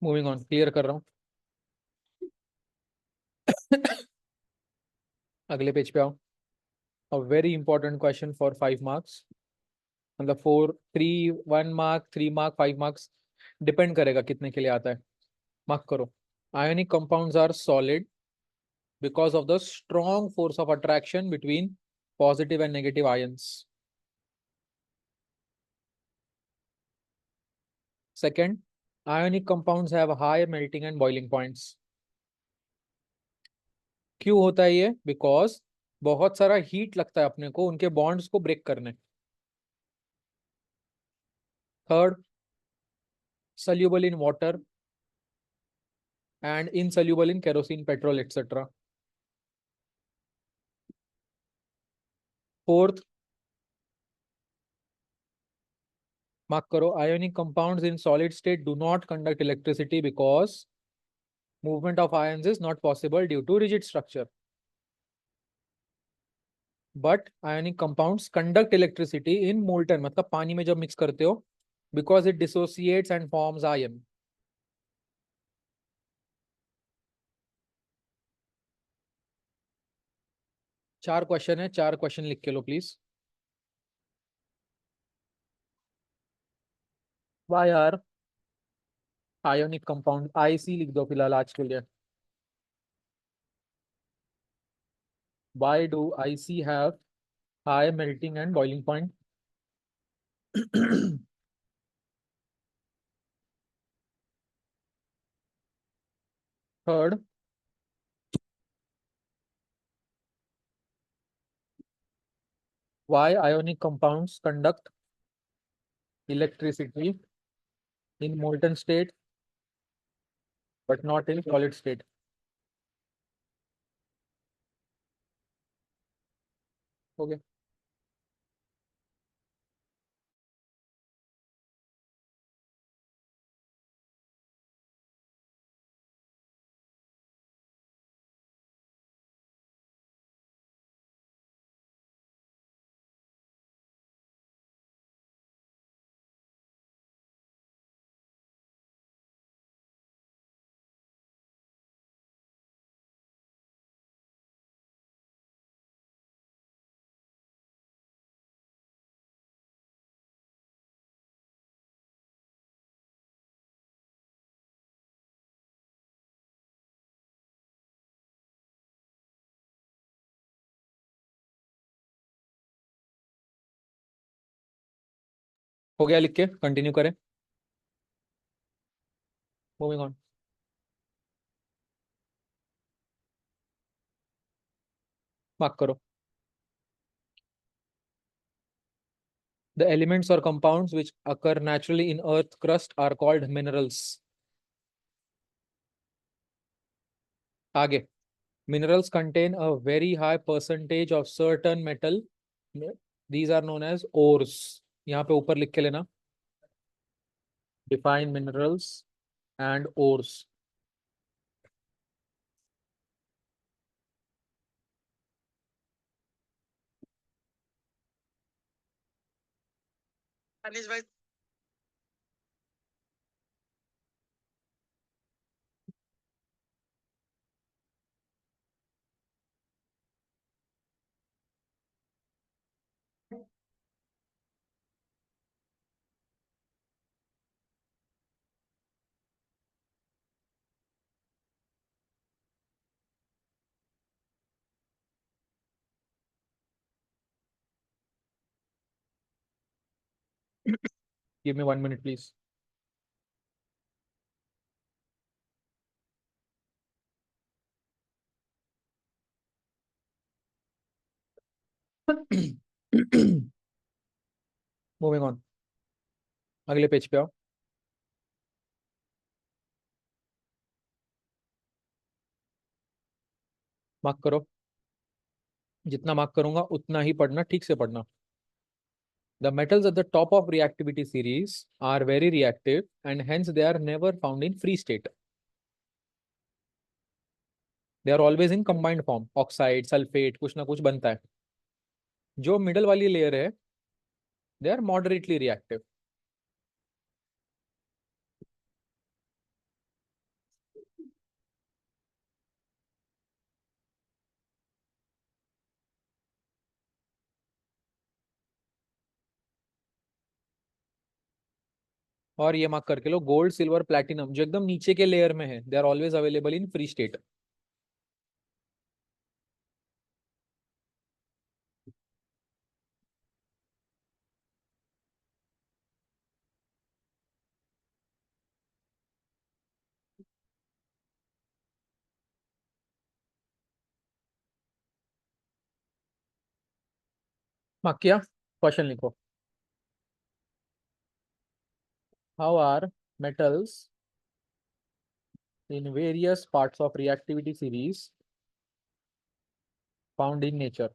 Moving on, clear कर रहा हूँ। अगले पेज पे आओ। A very important question for 5 marks. मतलब 1 मार्क, 3 मार्क, 5 मार्क्स, डिपेंड करेगा कितने के लिए आता है। मार्क करो। Ionic compounds are solid because of the strong force of attraction between positive and negative ions. Second, ionic compounds have high melting and boiling points. क्यों होता है ये? बिकॉज बहुत सारा हीट लगता है अपने को उनके बॉन्ड्स को ब्रेक करने। Third, soluble in water and insoluble in kerosene, petrol, etc. Fourth, mark करो, ionic compounds in solid state do not conduct electricity because movement of ions is not possible due to rigid structure. But ionic compounds conduct electricity in molten, मतलब पानी में जब mix करते हो, because it dissociates and forms ion. चार question है, चार question लिख के लो please. Why are ionic compound, IC लिख दो फिलहाल आज के लिए। Why do IC have high melting and boiling point? Third, why ionic compounds conduct electricity in molten state but not in solid state? Okay. हो गया, लिख के कंटिन्यू करें। Moving on. मार्क करो। The elements or compounds which occur naturally in earth crust are called minerals. आगे, minerals contain a very high percentage of certain metal. These are known as ores. यहाँ पे ऊपर लिख के लेना, define minerals and ores. अनिश भाई, give me 1 minute please. Moving on, अगले page पे आओ। मार्क करो। जितना मार्क करूंगा उतना ही पढ़ना, ठीक से पढ़ना। The metals at the top of reactivity series are very reactive and hence they are never found in free state. They are always in combined form, oxide, sulphate, कुछ ना कुछ बनता है। जो मिडल वाली लेयर है, दे आर मॉडरेटली रिएक्टिव। और ये मार्क करके लो, गोल्ड सिल्वर प्लैटिनम जो एकदम नीचे के लेयर में है, they are always available in free state. Mark किया? क्वेश्चन लिखो। How are metals in various parts of reactivity series found in nature?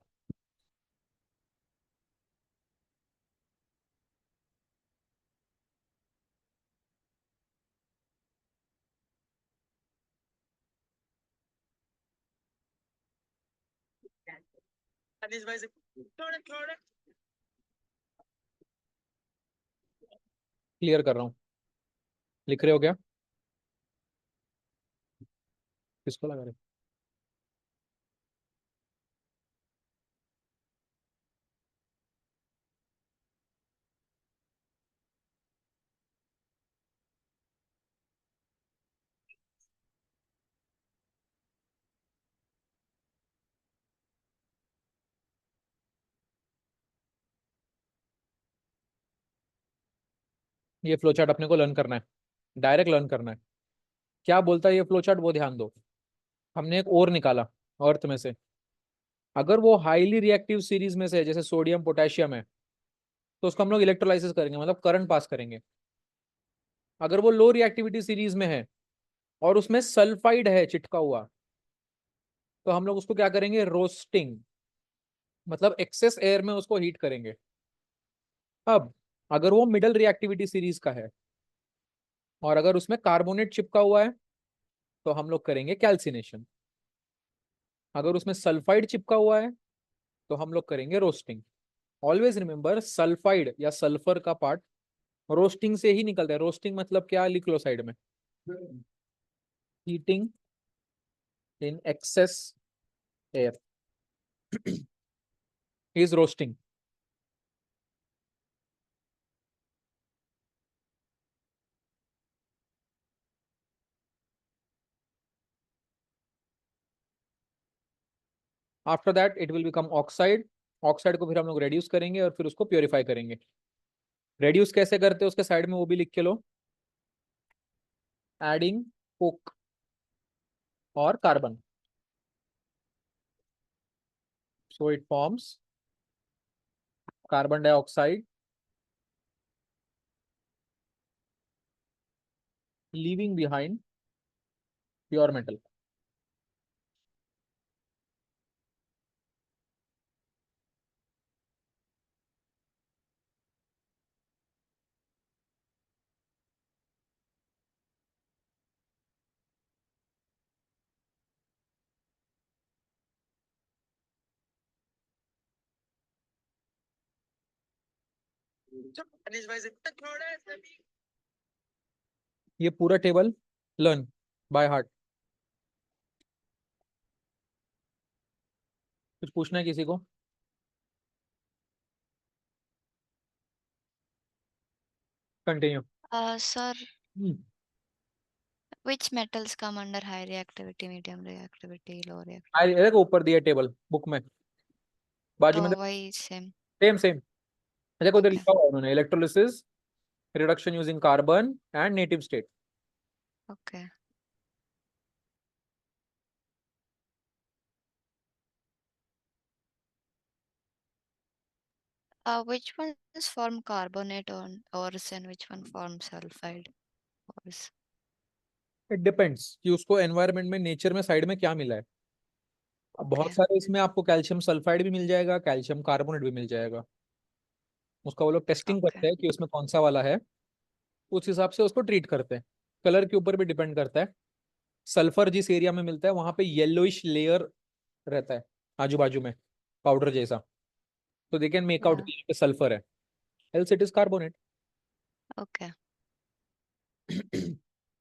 Clear कर रहा हूँ। लिख रहे हो क्या? किसको लगा रहे हो? ये फ्लो चार्ट अपने को लर्न करना है, डायरेक्ट लर्न करना है। क्या बोलता है ये फ्लो चार्ट, वो ध्यान दो। हमने एक और निकाला अर्थ में से, अगर वो हाईली रिएक्टिव सीरीज में से है, जैसे सोडियम पोटेशियम है, तो उसको हम लोग इलेक्ट्रोलाइसिस करेंगे, मतलब करंट पास करेंगे। अगर वो लो रिएक्टिविटी सीरीज में है और उसमें सल्फाइड है चिटका हुआ, तो हम लोग उसको क्या करेंगे, रोस्टिंग, मतलब एक्सेस एयर में उसको हीट करेंगे। अब अगर वो मिडल रिएक्टिविटी सीरीज का है और अगर उसमें कार्बोनेट चिपका हुआ है, तो हम लोग करेंगे कैल्सिनेशन। अगर उसमें सल्फाइड चिपका हुआ है, तो हम लोग करेंगे रोस्टिंग। ऑलवेज रिमेंबर, सल्फाइड या सल्फर का पार्ट रोस्टिंग से ही निकलता है। रोस्टिंग मतलब क्या, लिख लो साइड में, heating in access air is roasting. After that it will become oxide. Oxide को फिर हम लोग रेड्यूस करेंगे और फिर उसको प्योरीफाई करेंगे। रेड्यूस कैसे करते हैं उसके साइड में वो भी लिख के लो, एडिंग कोक और carbon, so it forms carbon dioxide, leaving behind pure metal. ये पूरा टेबल लर्न बाय हार्ट। कुछ पूछना है किसी को? Continue. Sir, which metals come under high reactivity, medium reactivity, low reactivity? देखो ऊपर दिया टेबल बुक में, बाजू तो में। वही सेम. Same same. देखो उधर Okay. लिखा हुआ है उन्होंने, electrolysis, reduction using carbon and native state. Okay. Which ones form carbonate on ores and which one form sulfide ores? It depends कि उसको एनवायरनमेंट में, नेचर में साइड में क्या मिला है। अब बहुत Okay. सारे इसमें आपको कैल्शियम सल्फाइड भी मिल जाएगा, कैल्शियम कार्बोनेट भी मिल जाएगा। उसका वो लोग टेस्टिंग Okay. करते हैं कि उसमें कौन सा वाला है, उस हिसाब से उसको ट्रीट करते हैं। कलर के ऊपर भी डिपेंड करता है। सल्फर जिस एरिया में मिलता है वहां पे येलोइश लेयर रहता है आजू बाजू में, पाउडर जैसा, तो they can make out Yeah. पे सल्फर है, else it is carbonate. Okay.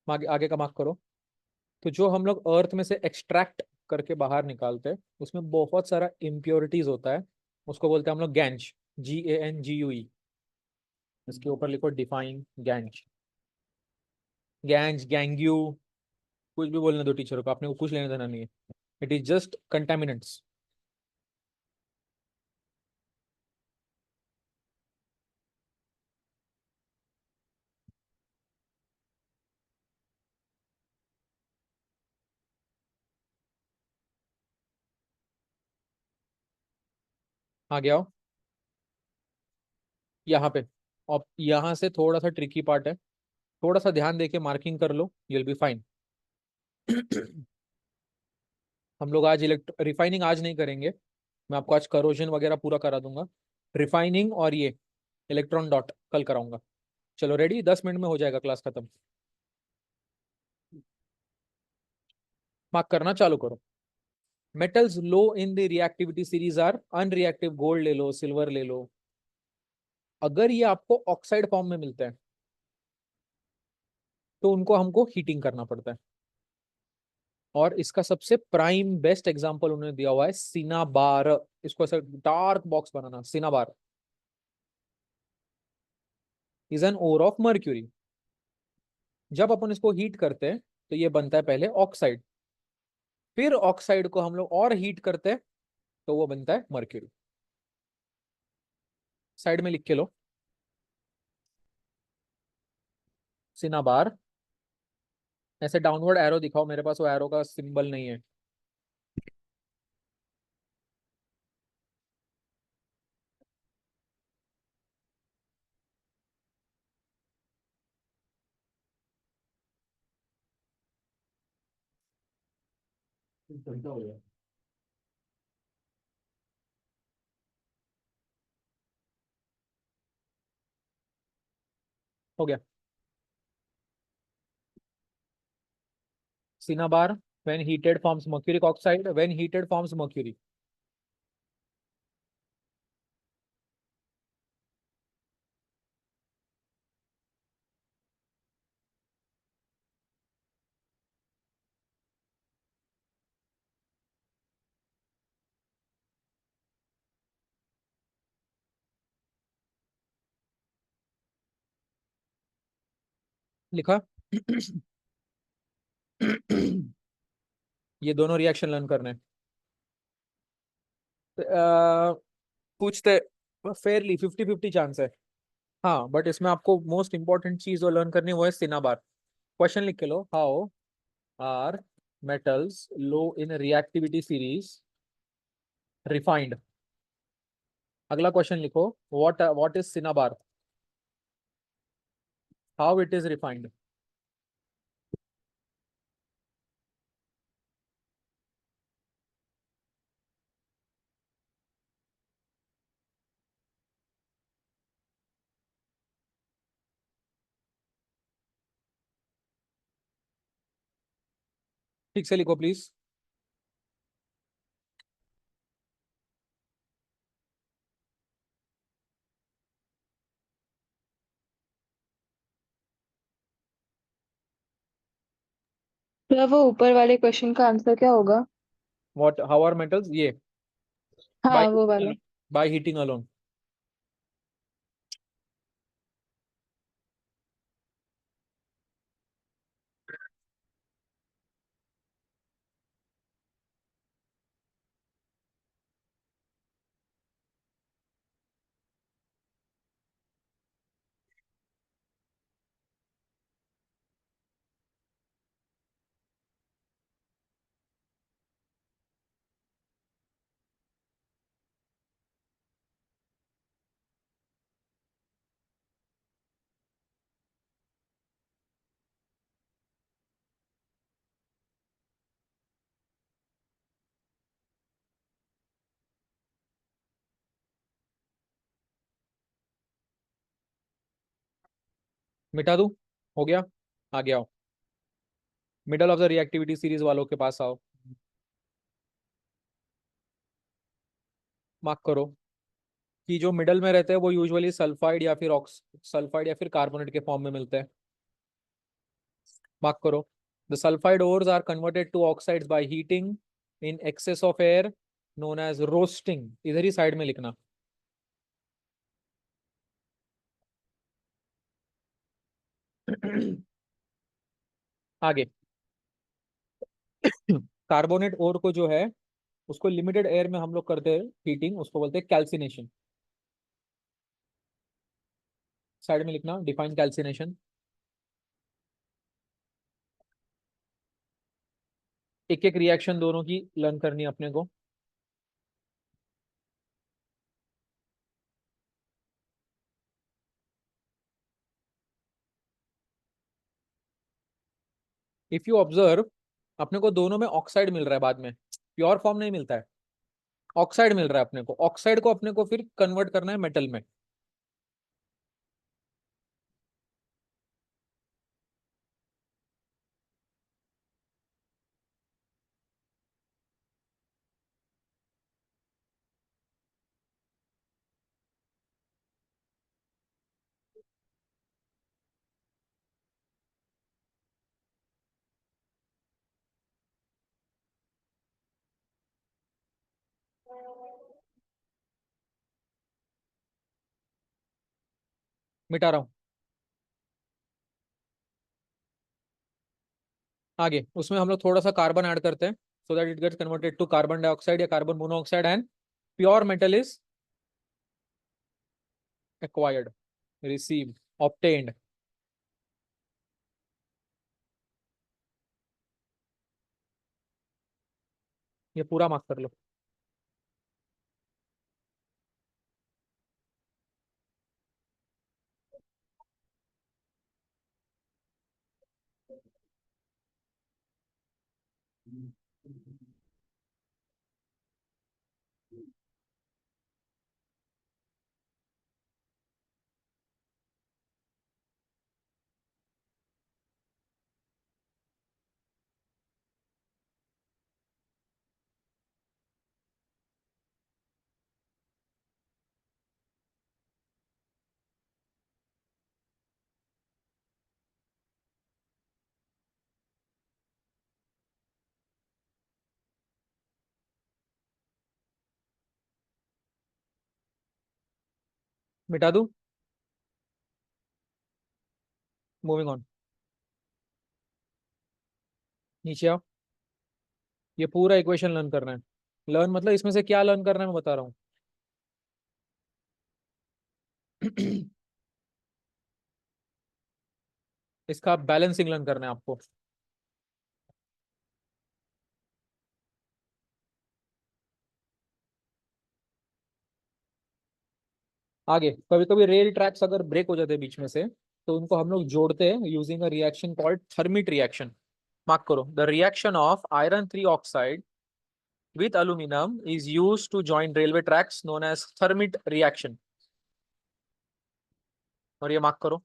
आगे आगे का मार्क करो। तो जो हम लोग अर्थ में से एक्सट्रैक्ट करके बाहर निकालते हैं, उसमें बहुत सारा इम्प्योरिटीज होता है, उसको बोलते हैं हम लोग गैंज, GANGUE। इसके ऊपर लिखो डिफाइन गैंज। गैंज, गैंग्यू, कुछ भी बोलने दो टीचर को, आपने को कुछ लेने देना नहीं है। It is just contaminants. आगे आओ यहाँ पे। अब यहाँ से थोड़ा सा ट्रिकी पार्ट है, थोड़ा सा ध्यान देके मार्किंग कर लो, यूल बी फाइन। हम लोग आज रिफाइनिंग आज नहीं करेंगे, मैं आपको आज करोजन वगैरह पूरा करा दूंगा। रिफाइनिंग और ये इलेक्ट्रॉन डॉट कल कराऊंगा। चलो रेडी, 10 मिनट में हो जाएगा क्लास खत्म। मार्क करना चालू करो। Metals low in the reactivity series are unreactive, gold ले लो, सिल्वर ले लो। अगर ये आपको ऑक्साइड फॉर्म में मिलते हैं तो उनको हमको हीटिंग करना पड़ता है। और इसका सबसे प्राइम बेस्ट एग्जांपल उन्होंने दिया हुआ है सिनाबार। इसको ऐसा डार्क बॉक्स बनाना, cinnabar is an ore of mercury. जब अपन इसको हीट करते हैं तो ये बनता है पहले ऑक्साइड, फिर ऑक्साइड को हम लोग और हीट करते हैं तो वो बनता है मर्क्यूरी। साइड में लिख के लो, सिनाबार। ऐसे डाउनवर्ड एरो दिखाओ, मेरे पास वो एरो का सिंबल नहीं है। हो गया। Cinnabar when heated forms mercuric oxide, when heated forms mercury. लिखा। ये दोनों रिएक्शन लर्न करने हैं। पूछते फेयरली 50-50 चांस है। हाँ बट इसमें आपको मोस्ट इंपॉर्टेंट चीज जो लर्न करनी है वो है सिनाबार। क्वेश्चन लिख के लो, how are metals low in reactivity series refined. अगला क्वेश्चन लिखो, what is cinnabar, how it is refined. ठीक से लिखो प्लीज। तो वो ऊपर वाले क्वेश्चन का आंसर क्या होगा? व्हाट हाउ आर मेटल्स, ये बाय हाँ वो वाला। By heating alone. मिटा दूं? हो गया। आगे आओ, middle of the reactivity series वालों के पास आओ। मार्क करो कि जो मिडल में रहते हैं वो यूजुअली सल्फाइड या फिर ऑक्स सल्फाइड या फिर कार्बोनेट के फॉर्म में मिलते हैं। मार्क करो, the sulphide ores are converted to oxides by heating in excess of air, known as roasting. इधर ही साइड में लिखना। आगे कार्बोनेट ओर को जो है उसको लिमिटेड एयर में हम लोग करते हैं हीटिंग, उसको बोलते हैं कैल्सिनेशन। साइड में लिखना डिफाइन कैल्सिनेशन। एक एक रिएक्शन दोनों की लर्न करनी है अपने को। इफ यू ऑब्जर्व, अपने को दोनों में ऑक्साइड मिल रहा है, बाद में प्योर फॉर्म नहीं मिलता है, ऑक्साइड मिल रहा है अपने को। ऑक्साइड को अपने को फिर कन्वर्ट करना है मेटल में। मिटा रहा हूँ। आगे उसमें हम लोग थोड़ा सा कार्बन ऐड करते हैं, so that it gets converted to carbon dioxide या carbon monoxide, and pure metal is acquired, received, obtained. ये पूरा मार्क कर लो। मिटा दूं? Moving on. नीचे आओ। ये पूरा इक्वेशन लर्न करना है। लर्न मतलब इसमें से क्या लर्न करना है मैं बता रहा हूँ। इसका बैलेंसिंग लर्न करना है आपको। आगे कभी कभी रेल ट्रैक्स अगर ब्रेक हो जाते हैं बीच में से, तो उनको हम लोग जोड़ते हैं using a reaction called thermite reaction. Mark करो, the reaction of iron 3 oxide with aluminum is used to join railway tracks known as thermit reaction। और ये मार्क करो।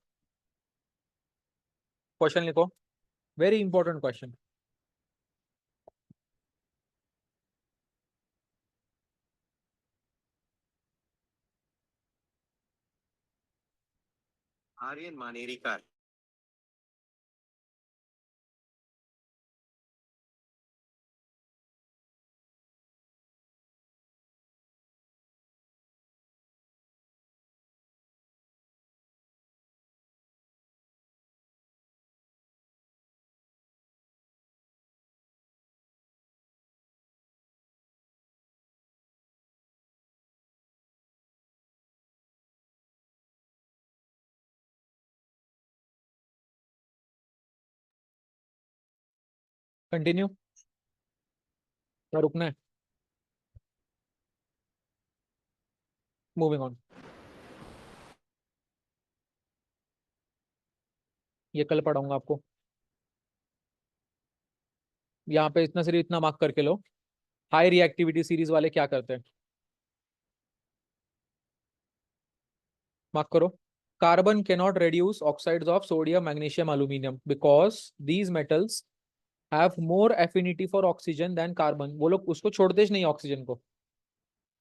क्वेश्चन लिखो, वेरी इंपॉर्टेंट क्वेश्चन। आर्यन मानेरी कार। कंटिन्यू या रुकना है? Moving on. ये कल पढ़ाऊंगा आपको। यहाँ पे इतना सिर्फ इतना मार्क करके लो, हाई रिएक्टिविटी सीरीज वाले क्या करते हैं। मार्क करो, carbon cannot reduce oxides of sodium, magnesium, aluminum because these metals have more affinity for oxygen than carbon। वो लोग उसको छोड़ते ही नहीं ऑक्सीजन को,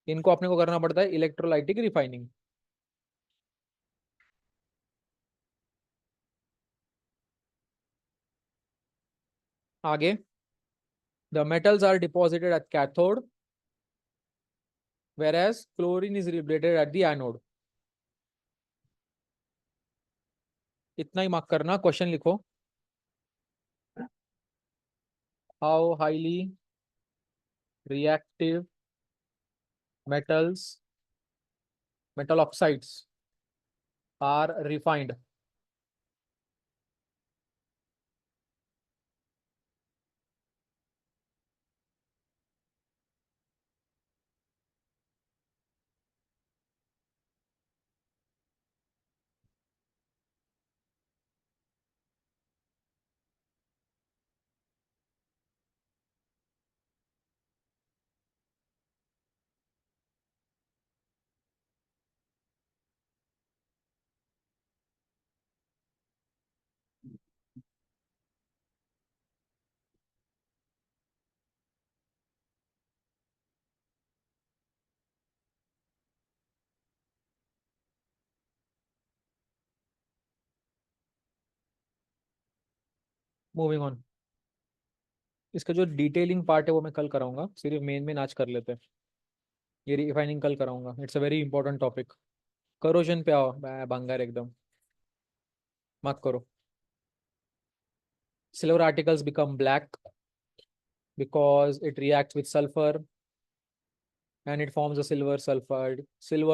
इनको अपने को करना पड़ता है इलेक्ट्रोलाइटिक रिफाइनिंग। आगे, the metals are deposited at cathode whereas chlorine is liberated at the anode। इतना ही मार्क करना, क्वेश्चन लिखो। How highly reactive metals, metal oxides are refined? Moving on. इसका जो डिटेलिंग पार्ट है वो मैं कल कराऊंगा, सिर्फ मेन मेन आज कर लेते हैं। ये रिफाइनिंग कल कराऊंगा, it's a very important topic. Corrosion पे आओ, बंगार एकदम मत करो। Silver articles become black because it reacts with sulfur and it forms a silver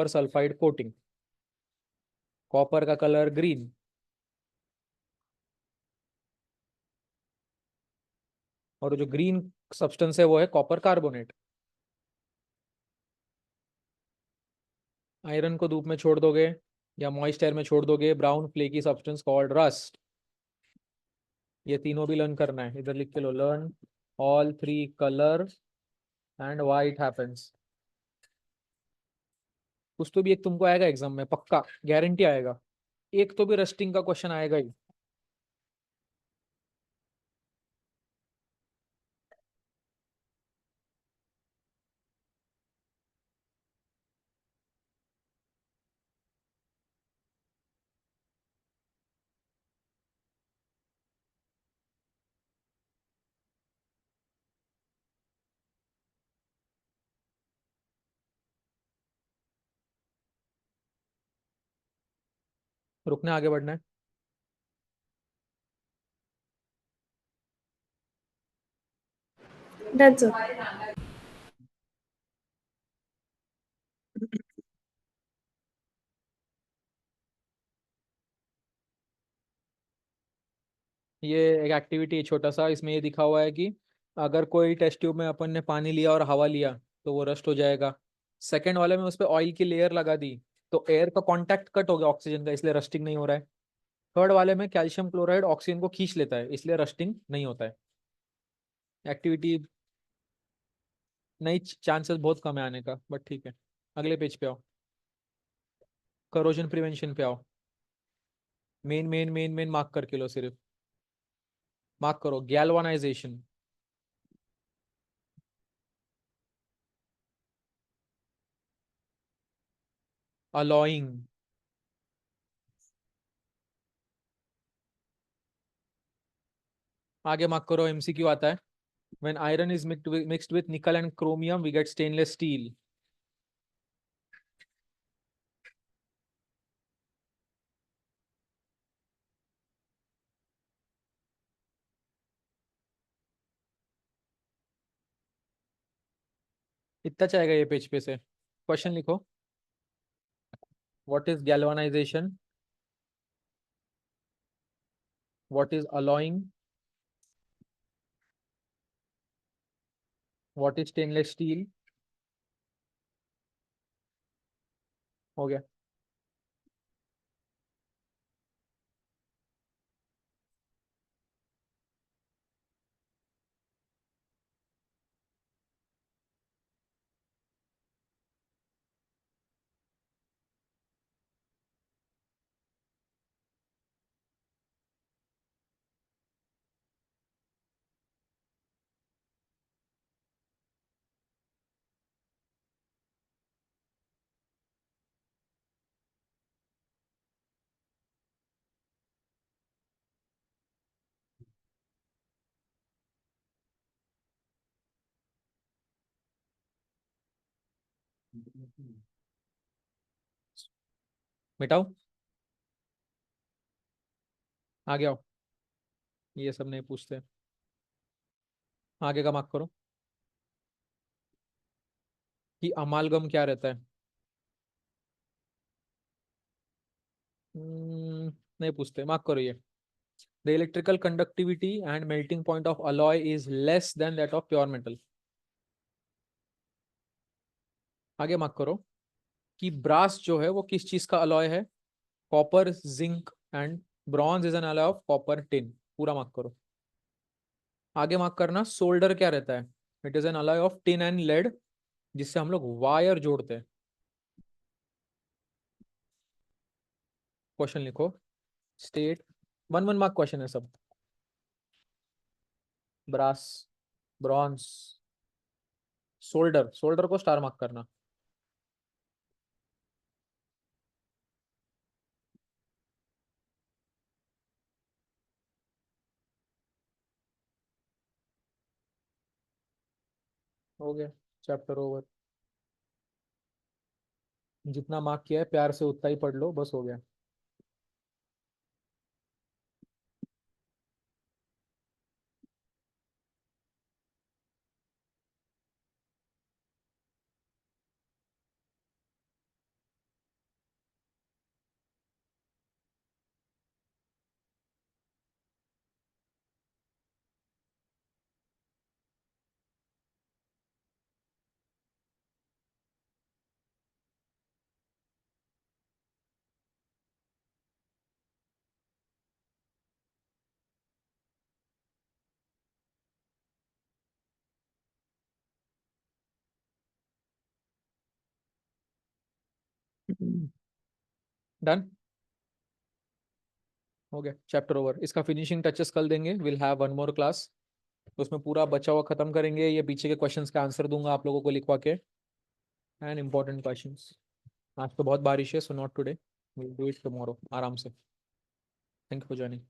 sulfide coating. Copper का कलर ग्रीन, और जो ग्रीन सब्सटेंस है वो है कॉपर कार्बोनेट। आयरन को धूप में छोड़ दोगे या मॉइस्ट एयर में छोड़ दोगे, brown flaky substance called rust. ये तीनों भी लर्न करना है, इधर लिख के लो, learn all three colour and why it happens. कुछ तो भी एक तुमको आएगा एग्जाम में, पक्का गारंटी आएगा, एक तो भी रस्टिंग का क्वेश्चन आएगा ही। रुकना, आगे बढ़ना है। That's all. ये एक एक्टिविटी है छोटा सा, इसमें ये दिखा हुआ है कि अगर कोई टेस्ट ट्यूब में अपन ने पानी लिया और हवा लिया तो वो रस्ट हो जाएगा। सेकंड वाले में उस पर ऑयल की लेयर लगा दी तो एयर का कांटेक्ट कट हो गया ऑक्सीजन का, इसलिए रस्टिंग नहीं हो रहा है। थर्ड वाले में कैल्शियम क्लोराइड ऑक्सीजन को खींच लेता है, इसलिए रस्टिंग नहीं होता है। एक्टिविटी नहीं, चांसेस बहुत कम है आने का, बट ठीक है। अगले पेज पे आओ, करोजन प्रिवेंशन पे आओ। Main main main main mark करके लो, सिर्फ मार्क करो। गैल्वानाइजेशन, अलॉइंग, आगे मार्क करो। एमसीक्यू आता है, when iron is mixed with nickel and chromium we get stainless steel. इतना चाहेगा ये पेज पे से। क्वेश्चन लिखो, what is galvanization, what is alloying, what is stainless steel। हो गया। मिटाओ, आ गया। ये सब नहीं पूछते। आगे का मार्क करो कि अमालगम क्या रहता है। नहीं पूछते, मार्क करो ये। The electrical conductivity and melting point of alloy is less than that of pure metal. आगे मार्क करो कि ब्रास जो है वो किस चीज का अलॉय है। Copper, zinc and bronze is an alloy of copper, tin. पूरा मार्क करो। आगे मार्क करना सोल्डर क्या रहता है। It is an alloy of tin and lead, जिससे हम लोग वायर जोड़ते हैं। क्वेश्चन लिखो। स्टेट 1 1 मार्क क्वेश्चन है सब। Brass, bronze, solder. सोल्डर को स्टार मार्क करना। हो गया, चैप्टर ओवर। जितना मार्क किया है प्यार से उतना ही पढ़ लो, बस हो गया। डन, हो गया, चैप्टर ओवर। इसका फिनिशिंग टचेस कल देंगे। विल हैव 1 मोर क्लास, उसमें पूरा बचा हुआ खत्म करेंगे। ये पीछे के क्वेश्चंस का आंसर दूंगा आप लोगों को लिखवा के, एंड इंपॉर्टेंट क्वेश्चंस। आज तो बहुत बारिश है, so not today, will do it tomorrow आराम से। Thank you for joining.